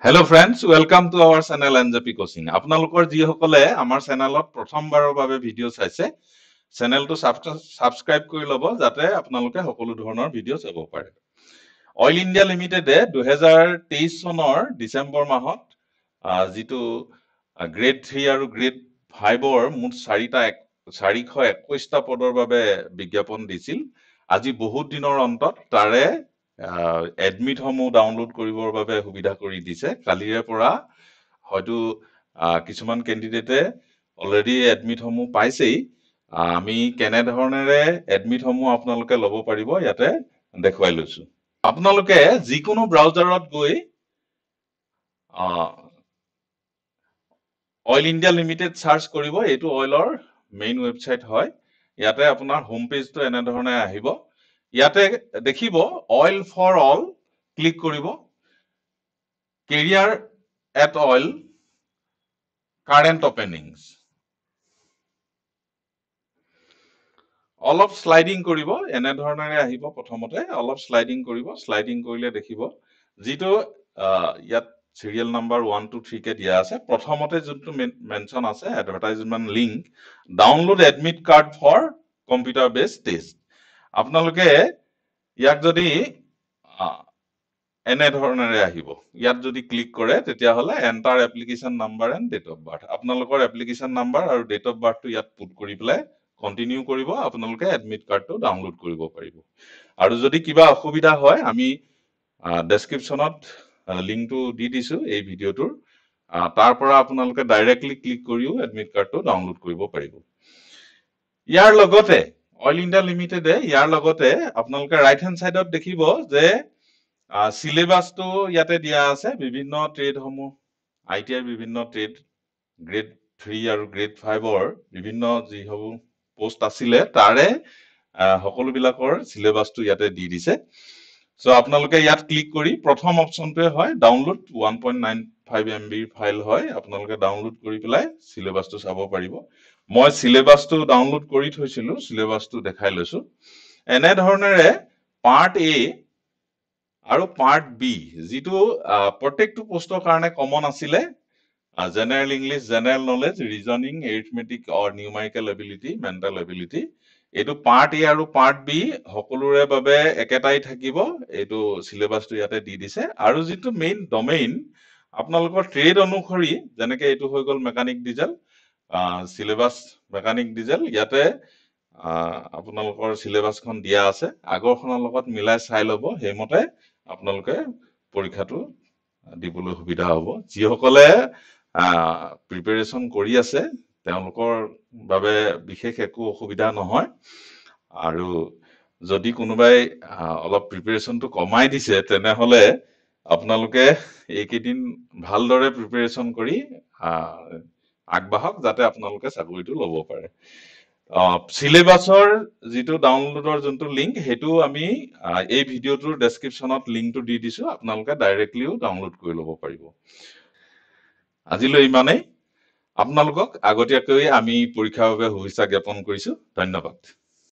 Hello friends, welcome to our channel NJP Coaching. আপোনালোকৰ যিসকলে আমাৰ চেনেলত প্ৰথমবাৰৰ বাবে ভিডিঅ চাইছে, চেনেলটো সাবস্ক্ৰাইব কৰি ল'ব যাতে আপোনালোকে সকলো ধৰণৰ ভিডিঅ চাব পাৰে। অইল ইণ্ডিয়া লিমিটেডে 2023 চনৰ ডিসেম্বৰ মাহত যিটো গ্ৰেড 3 আৰু গ্ৰেড 5ৰ মুঠ 421টা পদৰ বাবে বিজ্ঞাপন দিছিল। আজি বহুত দিনৰ অন্তত তাৰে এডমিট সমূহ ডাউনলোড কৰিবৰ বাবে সুবিধা কৰি দিছে। কালিৰে পৰা হয়তো কিছুমান ক্যান্ডিডেটে অলৰেডি এডমিট সমূহ পাইছেই। আমি কেনে ধৰণেৰে এডমিট সমূহ আপোনালোকে ল'ব পাৰিব ইয়াতে দেখুৱাই লৈছো। আপোনালোকে যিকোনো ব্ৰাউজাৰত গৈ অইল ইণ্ডিয়া লিমিটেড সাৰ্চ কৰিব। এইটো অইলৰ মেইন ওয়েবসাইট হয়। ইয়াতে আপোনাৰ হোম পেজটো এনে ধৰণে আহিব। ইয়াতে দেখিব অইল ফৰ অল ক্লিক কৰিব। Career at oil current openings অলপ স্লাইডিং কৰিব। এনে ধৰণেৰে আহিব। প্ৰথমতে অলপ স্লাইডিং কৰিব। স্লাইডিং কৰিলে দেখিব যিটো ইয়াত সিৰিয়াল নাম্বাৰ 1 2 3 কে দিয়া আছে। প্ৰথমতে যোনটো মেনশন আছে advertisement link download admit card for computer base test. আপোনালোকে ইয়াক যদি এনে ধৰণেৰে আহিব। ইয়াত যদি ক্লিক কৰে তেতিয়া হলে enter application number and date of birth. আপোনালোকৰ এপ্লিকেশন নাম্বাৰ আৰু ডেট অফ বাৰ্থটো ইয়াত পুট কৰি পেলাই কন্টিনিউ কৰিব। আপোনালোকে এডমিট কাৰ্ডটো ডাউনলোড কৰিব পাৰিব। আৰু যদি কিবা অসুবিধা হয় আমি ডেসক্ৰিপচনত লিংকটো দি দিছো এই ভিডিওটোৰ। তাৰ পৰা আপোনালোকে ডাইৰেক্টলি ক্লিক কৰিও এডমিট কাৰ্ডটো ডাউনলোড কৰিব পাৰিব। ইয়াৰ লগতে অইল ইণ্ডিয়া লিমিটেডে ইয়াৰ লগতে আপোনালোকে ৰাইট হ্যান্ড সাইডত দেখিব যে সিলেবাসটো ইয়াতে দিয়া আছে। বিভিন্ন ট্ৰেড সমূহ আইটিআই বিভিন্ন ট্ৰেড গ্ৰেড 3 আৰু গ্ৰেড 5ৰ বিভিন্ন যি সমূহ পোষ্ট আছিলে তাৰে সকলো বিলাকৰ সিলেবাসটো ইয়াতে দি দিছে। সো আপোনালোকে ইয়াত ক্লিক কৰি প্ৰথম অপচনটোৱে হয় ডাউনলোড 1.95 MB ফাইল হয়। আপোনালোকে ডাউনলোড কৰি পেলাই সিলেবাসটো চাব পাৰিব। মই সিলেবাসটো ডাউনলোড কৰি থৈছিলো। সিলেবাসটো দেখাই লৈছো। এনে ধৰণেৰে পাৰ্ট এ আৰু পাৰ্ট বি যিটো প্ৰত্যেকটো পোষ্টৰ কাৰণে কমন আছিলে। General English, general knowledge, reasoning, arithmetic or numerical ability, mental ability. এইটো পাৰ্ট এ আৰু পাৰ্ট বি সকলোৰে বাবে একেটাই থাকিব। এইটো সিলেবাসটো ইয়াতে দি দিছে। আৰু যিটো মেইন ডমেইন আপোনালোকৰ ট্ৰেড অনুসৰি যেনেকে এইটো হৈ গল mechanic diesel syllabus mechanic diesel. ইয়াতে আপোনালোকৰ সিলেবাসখন দিয়া আছে। আগৰখনৰ লগত মিলাই চাই ল'ব। সেইমতে আপোনালোকে পৰীক্ষাটো দিবলৈ সুবিধা হ'ব। যিসকলে প্ৰিপাৰেচন কৰি আছে তেওঁলোকৰ বাবে বিশেষ একো অসুবিধা নহয়। আৰু যদি কোনোবাই অলপ প্ৰিপাৰেচনটো কমাই দিছে তেনেহলে আপোনালোকে এইকেইদিন ভালদৰে প্ৰিপাৰেচন কৰি আগবাঢ়ক যাতে আপোনালোকে চাকৰিটো ল'ব পাৰে। সিলেবাসৰ যিটো ডাউনলোডৰ যোনটো লিংক সেইটো আমি এই ভিডিওটোৰ ডেসক্ৰিপচনত লিংকটো দি দিছো। আপোনালোকে ডাইৰেক্টলিও ডাউনলোড কৰি ল'ব পাৰিব। আজিলৈ ইমানেই। আপোনালোকক আগতীয়াকৈ আমি পৰীক্ষাৰ বাবে শুভেচ্ছা জ্ঞাপন কৰিছো। ধন্যবাদ।